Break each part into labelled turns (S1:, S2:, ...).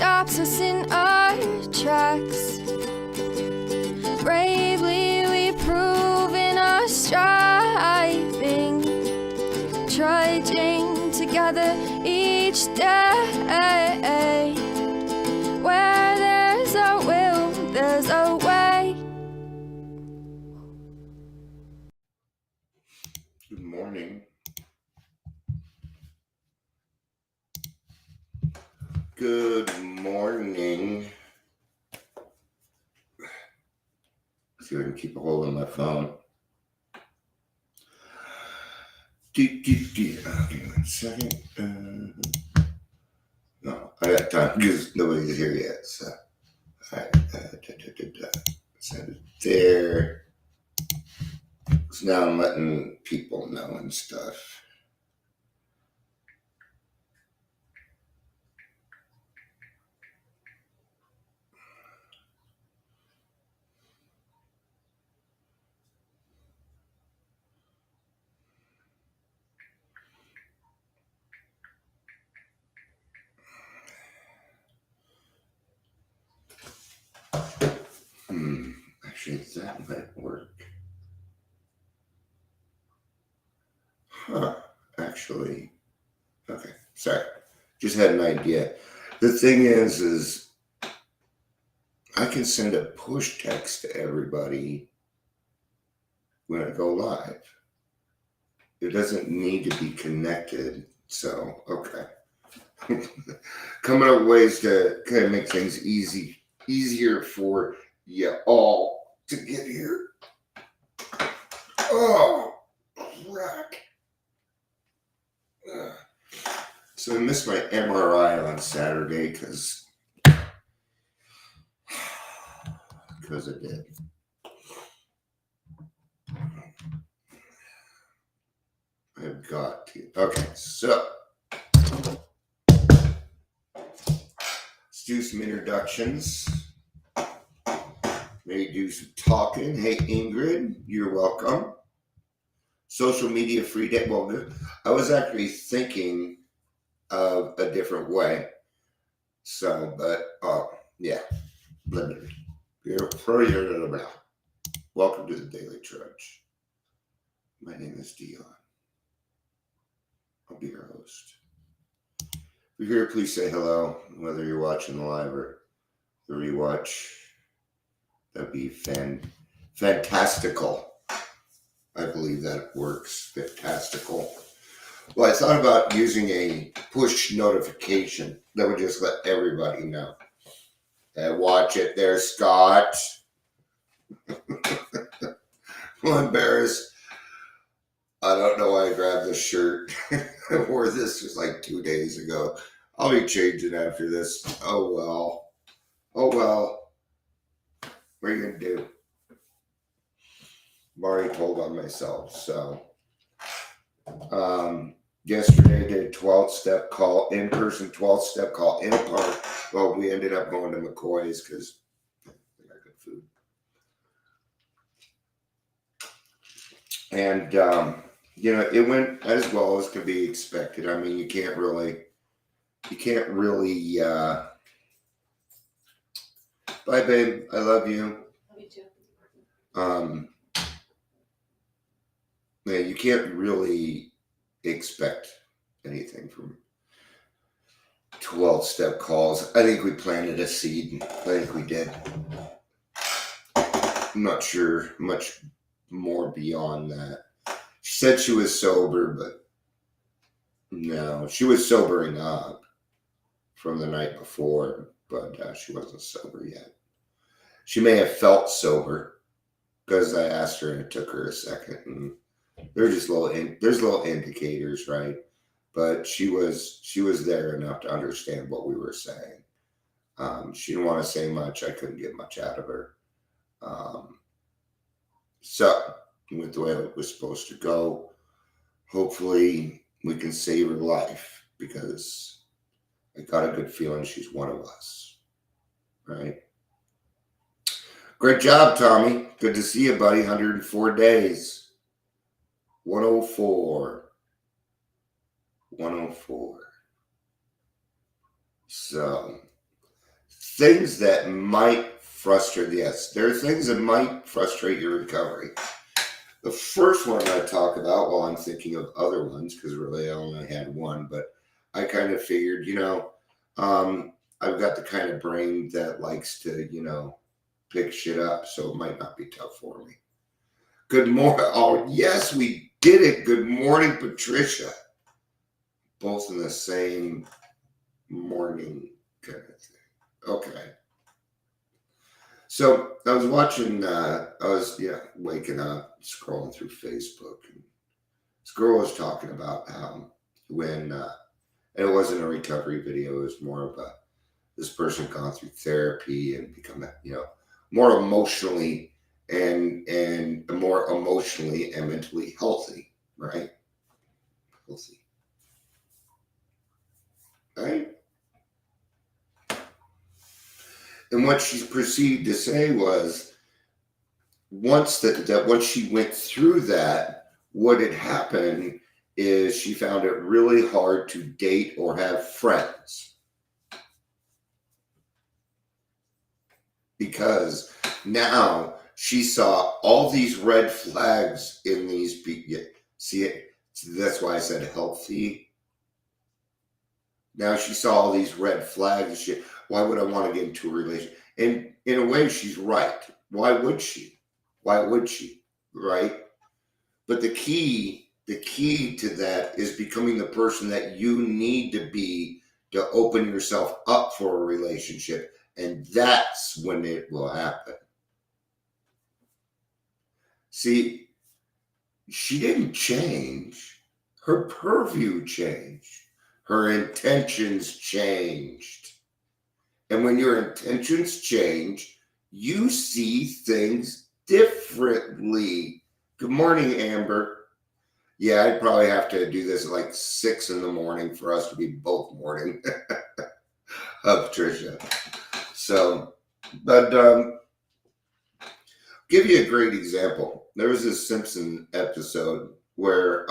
S1: stops us in our tracks. Bravely we prove in our striving, trudging together each day. Where there's a will, there's a way.
S2: Good morning. Good morning. See if I can keep a hold of my phone. Okay, 1 second. No, I got time because nobody's here yet. So, all right. Send it there. So now I'm letting people know and stuff. Actually, that might work. Actually, okay, sorry. Just had an idea. The thing is I can send a push text to everybody when I go live. It doesn't need to be connected. So, okay. Coming up with ways to kind of make things easier for you all to get here. Oh, crack. So I missed my MRI on Saturday because I did. I've got to. Okay, so let's do some introductions. Maybe do some talking. Hey, Ingrid, you're welcome. Social media free day. Well, I was actually thinking of a different way. So, but yeah. Welcome to the Daily Trudge. My name is Dion. I'll be your host. If you're here, please say hello, whether you're watching the live or the rewatch. That'd be fantastical. I believe that works. Fantastical. Well, I thought about using a push notification that would just let everybody know. Watch it there, Scott. I'm embarrassed. I don't know why I grabbed this shirt. I wore this just like 2 days ago. I'll be changing after this. Oh well. Oh well. What are you going to do? I'm already told on myself. So, yesterday did a 12-step call, in-person 12-step call in a park. Well, we ended up going to McCoy's because they got good food. And, it went as well as could be expected. I mean, you can't really, bye, babe. I love you.
S3: Love you too.
S2: Yeah, you can't really expect anything from 12-step calls. I think we planted a seed. I think we did. I'm not sure much more beyond that. She said she was sober, but no, she was sobering up from the night before, but she wasn't sober yet. She may have felt sober because I asked her and it took her a second, and there's little indicators, right? But she was there enough to understand what we were saying. She didn't want to say much. I couldn't get much out of her. So it went the way it was supposed to go. Hopefully we can save her life because I got a good feeling she's one of us, right? Great job, Tommy. Good to see you, buddy. 104 days. 104. So, things that might frustrate, yes, there are things that might frustrate your recovery. The first one I talk about, well, I'm thinking of other ones because really I only had one, but I kind of figured, I've got the kind of brain that likes to, pick shit up, so it might not be tough for me. Good morning. Oh, yes, we did it. Good morning, Patricia. Both in the same morning kind of thing. Okay. So I was watching, waking up, scrolling through Facebook, and this girl was talking about how when, and it wasn't a recovery video, it was more of this person gone through therapy and become, more emotionally and more emotionally and mentally healthy, right? Healthy. Right? And what she proceeded to say was once that once she went through that, what had happened is she found it really hard to date or have friends. Because now she saw all these red flags in these people. See it? That's why I said healthy. Now she saw all these red flags. Why would I want to get into a relationship? And in a way, she's right. Why would she? Why would she? Right? But the key to that is becoming the person that you need to be to open yourself up for a relationship. And that's when it will happen. See, she didn't change. Her purview changed. Her intentions changed. And when your intentions change, you see things differently. Good morning, Amber. Yeah, I'd probably have to do this at like 6 a.m. for us to be both morning. Patricia. So, but give you a great example. There was this Simpson episode where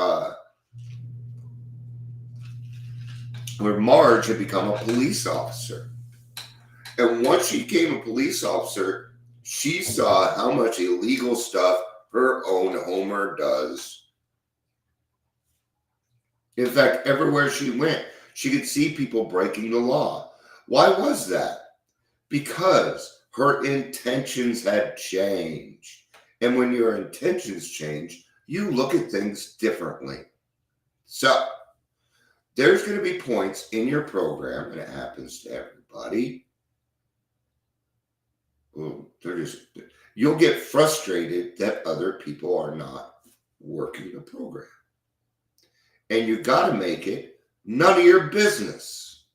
S2: Marge had become a police officer. And once she became a police officer, she saw how much illegal stuff her own Homer does. In fact, everywhere she went, she could see people breaking the law. Why was that? Because her intentions had changed. And when your intentions change, you look at things differently. So there's going to be points in your program, and it happens to everybody. You'll get frustrated that other people are not working the program. And you got to make it none of your business.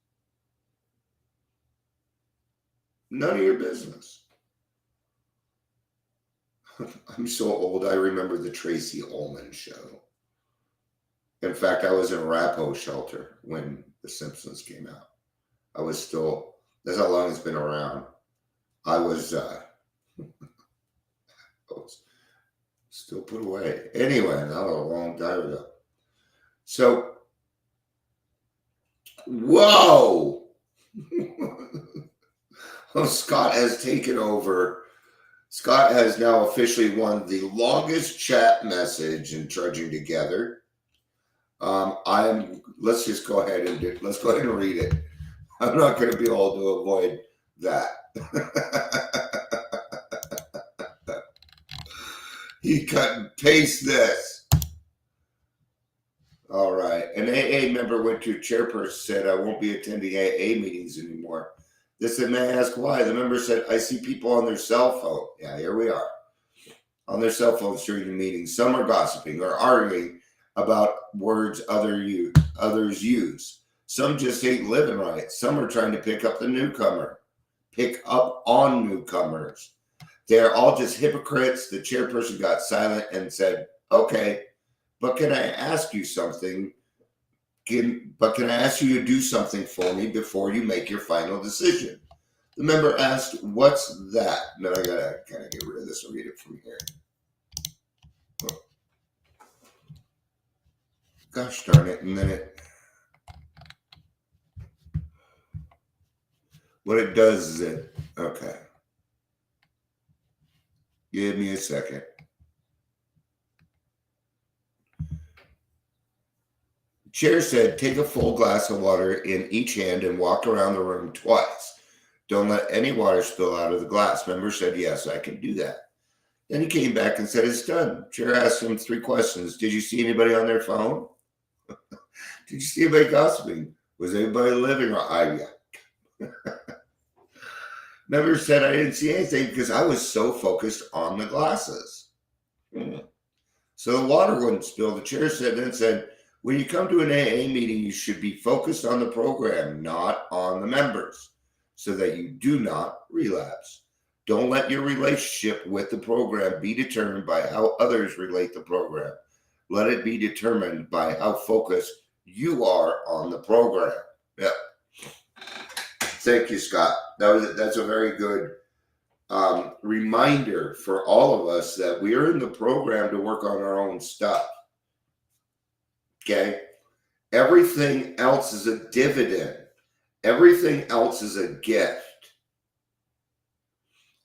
S2: None of your business. I'm so old, I remember the Tracy Ullman show. In fact, I was in a Rapo shelter when The Simpsons came out. That's how long it's been around. I was still put away. Anyway, that was a long time ago. So, whoa! Scott has taken over. Scott has now officially won the longest chat message in Trudging Together. Let's just go ahead and let's go ahead and read it. I'm not going to be able to avoid that. He cut and paste this. All right. An AA member went to chairperson, said, I won't be attending AA meetings anymore. They said, may I ask why? The member said, I see people on their cell phone. Yeah, here we are. On their cell phones during the meetings. Some are gossiping or arguing about words others use. Some just ain't living right. Some are trying to pick up on newcomers. They're all just hypocrites. The chairperson got silent and said, okay, but can I ask you something? Can I ask you to do something for me before you make your final decision? The member asked, what's that? Now I gotta kind of get rid of this and read it from here. Oh. Gosh darn it. And then what it does is okay. Give me a second. Chair said, take a full glass of water in each hand and walk around the room twice. Don't let any water spill out of the glass. Member said, yes, I can do that. Then he came back and said, it's done. Chair asked him 3 questions. Did you see anybody on their phone? Did you see anybody gossiping? Was anybody living or Member said, I didn't see anything because I was so focused on the glasses. So the water wouldn't spill. The chair said, when you come to an AA meeting, you should be focused on the program, not on the members, so that you do not relapse. Don't let your relationship with the program be determined by how others relate the program. Let it be determined by how focused you are on the program. Yeah. Thank you, Scott. That's a very good reminder for all of us that we are in the program to work on our own stuff. Okay? Everything else is a dividend. Everything else is a gift.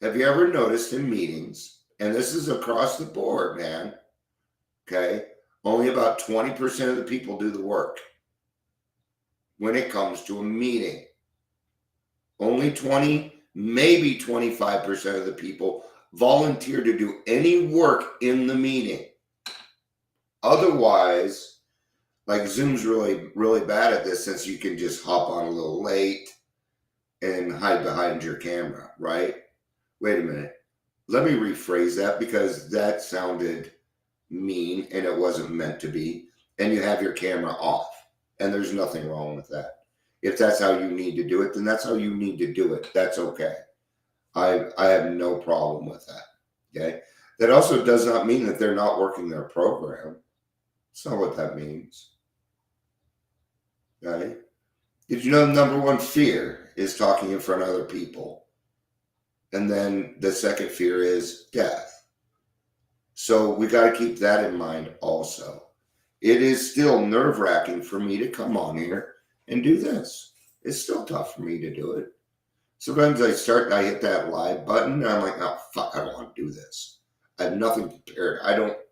S2: Have you ever noticed in meetings, and this is across the board, man, okay, only about 20% of the people do the work when it comes to a meeting. Only 20, maybe 25% of the people volunteer to do any work in the meeting. Otherwise, like Zoom's really, really bad at this, since you can just hop on a little late and hide behind your camera, right? Wait a minute. Let me rephrase that, because that sounded mean and it wasn't meant to be. And you have your camera off, and there's nothing wrong with that. If that's how you need to do it, then that's how you need to do it. That's okay. I have no problem with that. Okay. That also does not mean that they're not working their program. That's not what that means. Okay. Did you know the number one fear is talking in front of other people? And then the second fear is death. So we got to keep that in mind also. It is still nerve-wracking for me to come on here and do this. It's still tough for me to do it. Sometimes I hit that live button, and I'm like, oh, fuck, I don't want to do this. I have nothing prepared.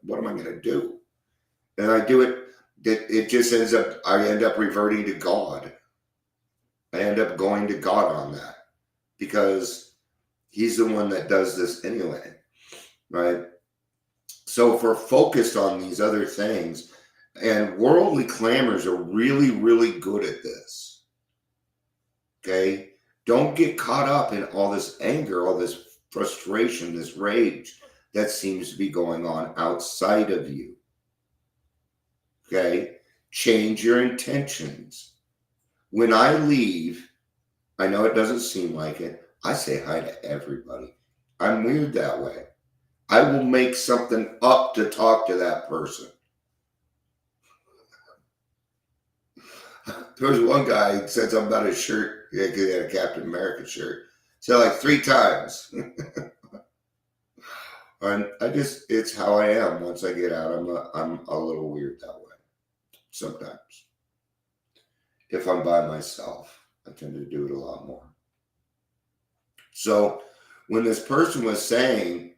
S2: What am I going to do? And I do it. It just I end up reverting to God. I end up going to God on that, because He's the one that does this anyway, right? So if we're focused on these other things, and worldly clamors are really, really good at this, okay? Don't get caught up in all this anger, all this frustration, this rage that seems to be going on outside of you, okay? Change your intentions. When I leave, I know it doesn't seem like it, I say hi to everybody. I'm weird that way. I will make something up to talk to that person. There was one guy who said something about his shirt. He had a Captain America shirt. Said like 3 times. And it's how I am. Once I get out, I'm a little weird that way. Sometimes. If I'm by myself, I tend to do it a lot more. So when this person was saying,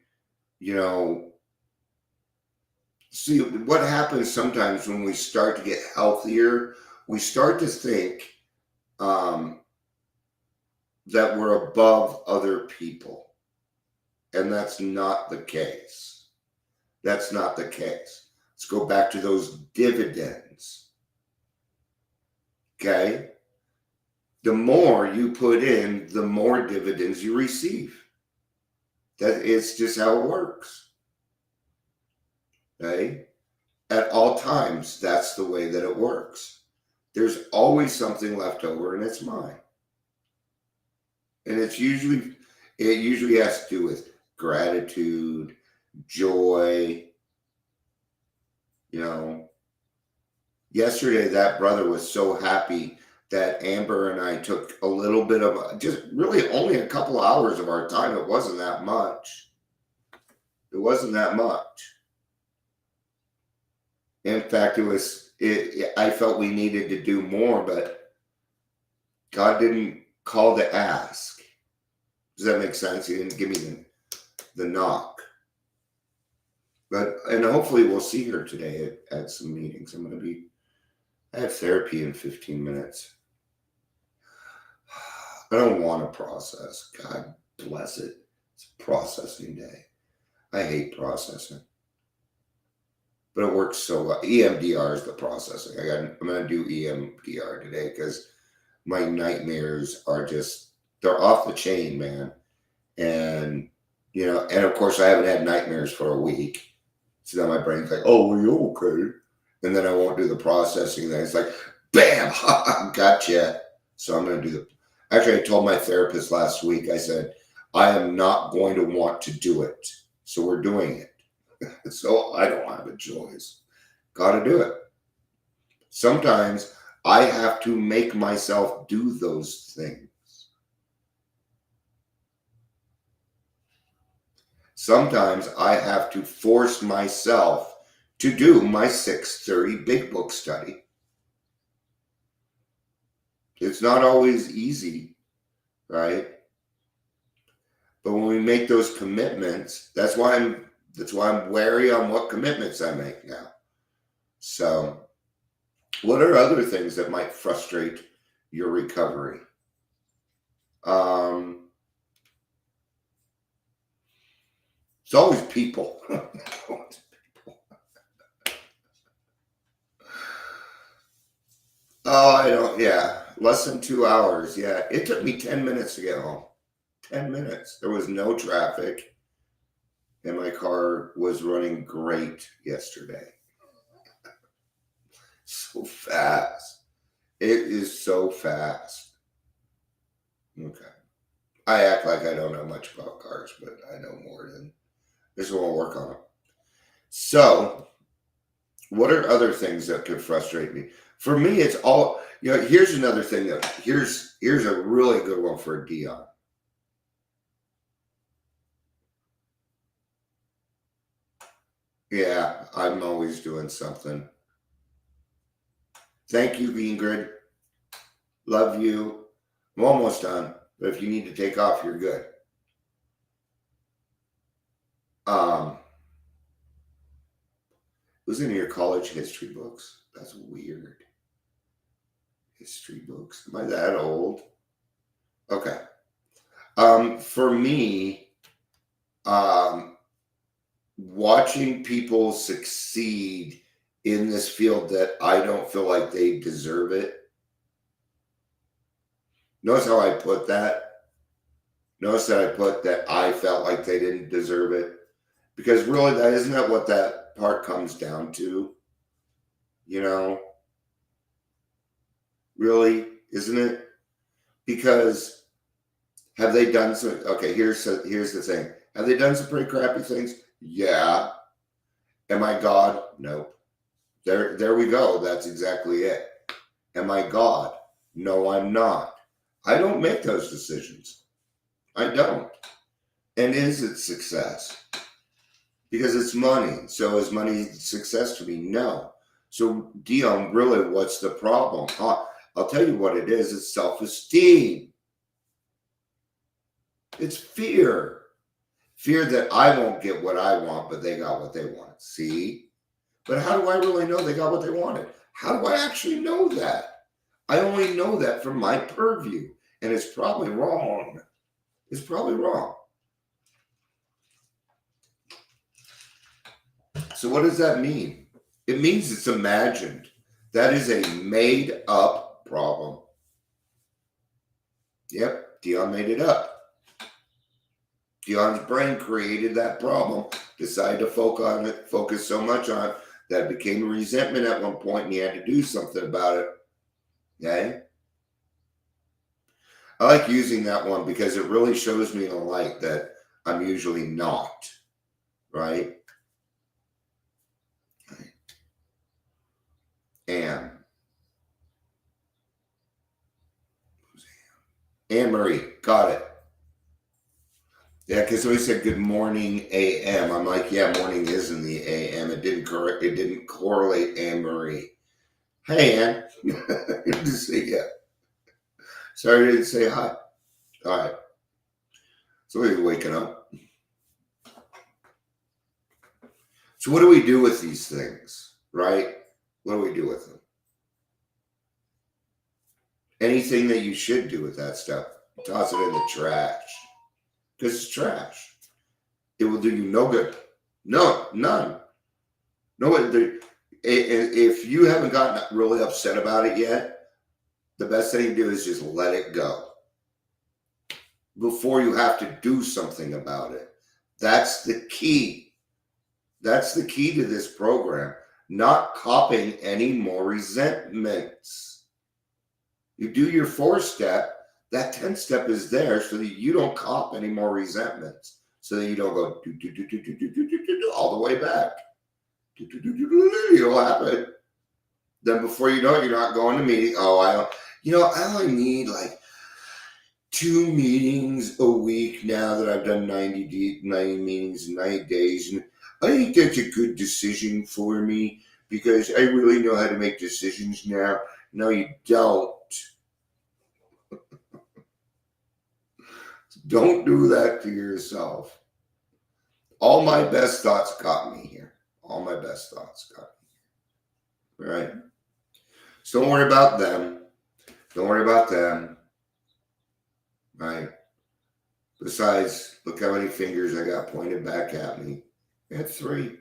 S2: see what happens sometimes when we start to get healthier, we start to think that we're above other people. And that's not the case. That's not the case. Let's go back to those dividends. Okay? The more you put in, the more dividends you receive. That it's just how it works. Okay? At all times, that's the way that it works. There's always something left over, and it's mine. And it usually has to do with gratitude, joy. Yesterday that brother was so happy that Amber and I took a little bit of, just really only a couple hours of our time. It wasn't that much. It wasn't that much. In fact, I felt we needed to do more, but God didn't call to ask. Does that make sense? He didn't give me the knock. And hopefully we'll see her today at some meetings. I have therapy in 15 minutes. I don't want to process. God bless it. It's a processing day. I hate processing. But it works so well. EMDR is the processing. I'm going to do EMDR today because my nightmares are they're off the chain, man. And, and of course I haven't had nightmares for a week. So now my brain's like, oh, are you okay? And then I won't do the processing. Then it's like, bam, gotcha. So I'm going to do actually, I told my therapist last week, I said, I am not going to want to do it. So we're doing it. So I don't have a choice. Got to do it. Sometimes I have to make myself do those things. Sometimes I have to force myself to do my 6:30 big book study. It's not always easy, right? But when we make those commitments, that's why I'm wary on what commitments I make now. So, what are other things that might frustrate your recovery? It's always people. Less than 2 hours. Yeah, it took me 10 minutes to get home. 10 minutes. There was no traffic. And my car was running great yesterday. So fast. It is so fast. Okay. I act like I don't know much about cars, but I know more than this. Will work on it. So, what are other things that could frustrate me? For me, it's all, here's another thing here's a really good one for Dion. Yeah, I'm always doing something. Thank you, Ingrid. Love you. I'm almost done, but if you need to take off, you're good. It was in your college history books. That's weird. History books. Am I that old? Okay. For me, watching people succeed in this field that I don't feel like they deserve it. Notice how I put that? Notice that I put that I felt like they didn't deserve it. Because really, isn't that what that part comes down to? Really, isn't it? Because have they done some? Okay, here's the thing. Have they done some pretty crappy things? Yeah. Am I God? Nope. There we go. That's exactly it. Am I God? No, I'm not. I don't make those decisions. I don't. And is it success? Because it's money. So is money success to me? No. So, Dion, really, what's the problem? I'll tell you what it is. It's self-esteem. It's fear. Fear that I won't get what I want, but they got what they want. See? But how do I really know they got what they wanted? How do I actually know that? I only know that from my purview. And it's probably wrong. It's probably wrong. So what does that mean? It means it's imagined. That is a made up problem. Yep, Dion made it up. Dion's brain created that problem, decided to focus so much on it that it became resentment at one point and he had to do something about it. Okay? I like using that one because it really shows me in a light that I'm usually not. Right? Anne Marie, got it. Yeah, because somebody said good morning AM. I'm like, yeah, morning is in the AM. It didn't correlate Anne Marie. Hey Anne. Just say yeah. Sorry I didn't say hi. All right. So we're waking up. So what do we do with these things, right? What do we do with them? Anything that you should do with that stuff, toss it in the trash. Because it's trash. It will do you no good. No, none. No, if you haven't gotten really upset about it yet, the best thing to do is just let it go before you have to do something about it. That's the key. That's the key to this program. Not copying any more resentments. You do your 4-step, that 10-step is there so that you don't cop any more resentments. So that you don't go all the way back. You'll have it. Then before you know it, you're not going to meeting. Oh, I only need like 2 meetings a week now that I've done 90 meetings in 90 days. And I think that's a good decision for me because I really know how to make decisions now. No, you don't. Don't do that to yourself. All my best thoughts got me here. All my best thoughts got me here. Right? So don't worry about them. Don't worry about them. Right? Besides, look how many fingers I got pointed back at me. I had 3.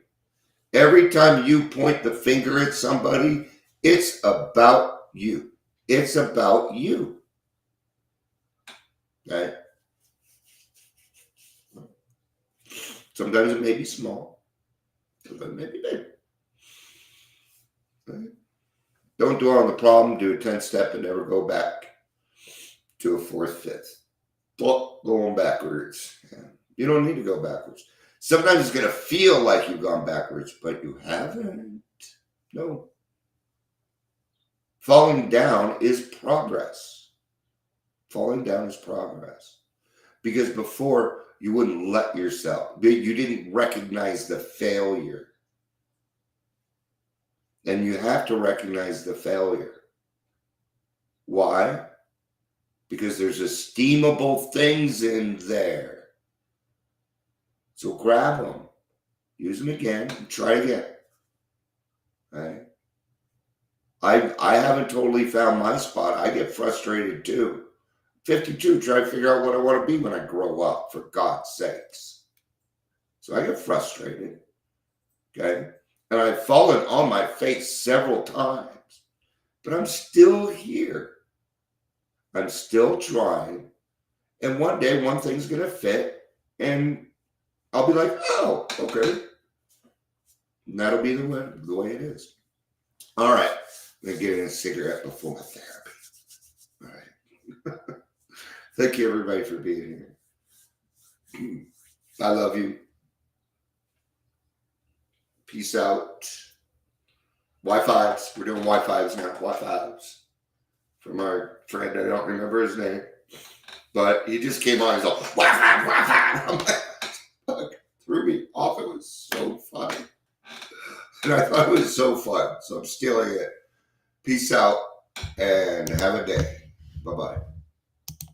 S2: Every time you point the finger at somebody, it's about you. It's about you. Okay? Sometimes it may be small. Sometimes it may be big. Right? Don't dwell on the problem. Do a 10-step and never go back to a 4th, 5th. Going backwards. Yeah. You don't need to go backwards. Sometimes it's going to feel like you've gone backwards, but you haven't. No. Falling down is progress. Falling down is progress. Because before, you wouldn't let yourself. You didn't recognize the failure. And you have to recognize the failure. Why? Because there's esteemable things in there. So grab them. Use them again. And try again. Right? I haven't totally found my spot. I get frustrated too. 52, try to figure out what I want to be when I grow up, for God's sakes. So I get frustrated. Okay? And I've fallen on my face several times. But I'm still here. I'm still trying. And one day, one thing's going to fit. And I'll be like, oh, okay. And that'll be the way it is. All right. I'm going to get in a cigarette before my therapy. All right. Thank you, everybody, for being here. I love you. Peace out. Wi-Fi's. We're doing Wi-Fi's now. Wi-Fi's. From our friend. I don't remember his name. But he just came on. He's like, Wi-Fi, Wi-Fi. I'm like, threw me off. It was so funny. And I thought it was so fun. So I'm stealing it. Peace out and have a day. Bye-bye.